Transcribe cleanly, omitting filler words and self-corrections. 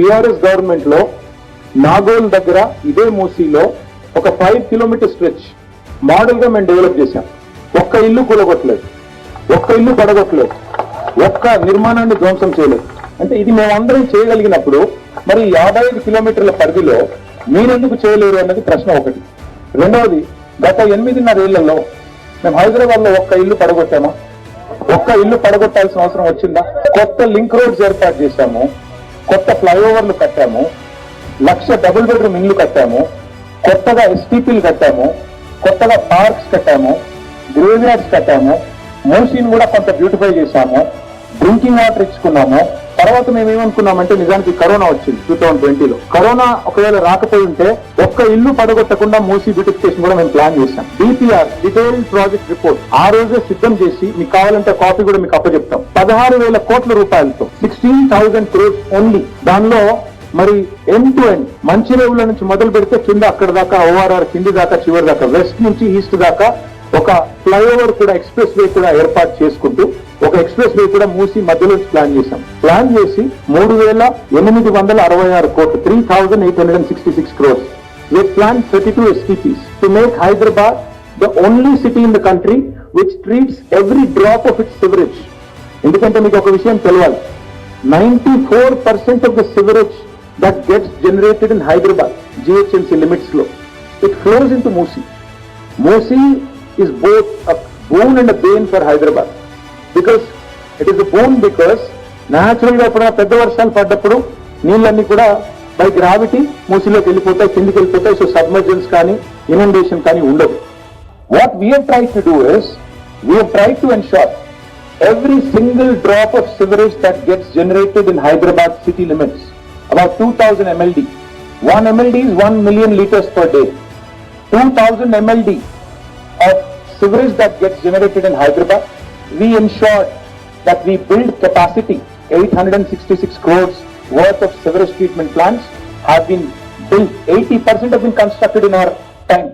BRS government లో నాగోల్ దగ్గర ఇదే మూసీలో ఒక 5 కిలోమీటర్ స్ట్రెచ్ మోడల్ గా మేము డెవలప్ చేశాం. ఒక్క ఇల్లు కూలగొట్టలేదు, ఒక్క ఇల్లు పడగొట్టలేదు, ఒక్క నిర్మాణాన్ని ధ్వంసం చేయలేదు. అంటే ఇది మేమందరం చేయగలిగినప్పుడు మరి 55 కిలోమీటర్ల పరిధిలో మీరెందుకు చేయలేరు అన్నది ప్రశ్న ఒకటి. రెండవది, గత 8.5 ఏళ్లలో మేము హైదరాబాద్ లో ఒక్క ఇల్లు పడగొట్టామా? ఒక్క ఇల్లు పడగొట్టాల్సిన అవసరం వచ్చిందా? కొత్త లింక్ రోడ్స్ ఏర్పాటు చేశాము, కొత్త ఫ్లైఓవర్లు కట్టాము, 1,00,000 డబుల్ బెడ్రూమ్ ఇల్లు కట్టాము, కొత్తగా ఎస్టీపీలు కట్టాము, కొత్తగా పార్క్స్ కట్టాము, గ్రేవ్ యార్డ్స్ కట్టాము, మూసీని కూడా కొంత బ్యూటిఫై చేశాము, డ్రింకింగ్ వాటర్ ఇచ్చుకున్నాము. తర్వాత మేము ఏమనుకున్నామంటే నిజానికి కరోనా వచ్చింది 2020లో. కరోనా ఒకవేళ రాకపోయి ఉంటే ఒక్క ఇల్లు పడగొట్టకుండా మూసీ బ్యూటిఫికేషన్ కూడా మేము ప్లాన్ చేశాం. డిపిఆర్ డీటెయిల్డ్ ప్రాజెక్ట్ రిపోర్ట్ ఆ రోజే సిద్ధం చేసి మీకు కావాలంటే కాపీ కూడా మీకు అప్పచెప్తాం. 16,000 కోట్ల రూపాయలతో 16,000 crores ఓన్లీ. దానిలో మరి ఎండ్ టు ఎండ్ మంచిరేవుల నుంచి మొదలు పెడితే కింద అక్కడ దాకా ఓఆర్ఆర్ కింది దాకా చివరి దాకా వెస్ట్ నుంచి ఈస్ట్ దాకా ఒక ఫ్లైఓవర్ కూడా ఎక్స్ప్రెస్ వే కూడా ఏర్పాటు చేసుకుంటూ ఒక ఎక్స్ప్రెస్ వే కూడా మూసి మధ్యలో ప్లాన్ చేశాం. ప్లాన్ చేసి 3,866 కోట్లు 3,866 crores. We planned 32 STPs to make Hyderabad the only city in the country which treats every drop of its sewerage. ఎందుకంటే మీకు ఒక విషయం తెలియాలి, 94% of the sewerage that gets generated in Hyderabad GHMC limits lo, it flows into Moosi. Moosi is both a boon and a bane for Hyderabad. Because it is a boon because natural గా ఇప్పుడు పెద్ద వర్షాలు పడ్డప్పుడు నీళ్ళన్నీ కూడా by gravity మూసీలోకి వెళ్ళిపోతాయి, కిందికి వెళ్ళిపోతాయి. సో సబ్మర్జెన్స్ కానీ ఇనండేషన్ కానీ ఉండదు. What we have tried to do is we have tried to ensure every single drop of sewerage that gets generated in Hyderabad city limits, about 2,000 MLD. 1 MLD is 1 million liters per day. 2,000 MLD of sewerage that gets generated in Hyderabad, we ensure that we build capacity. 866 crores worth of sewerage treatment plants have been built. 80% have been constructed in our time.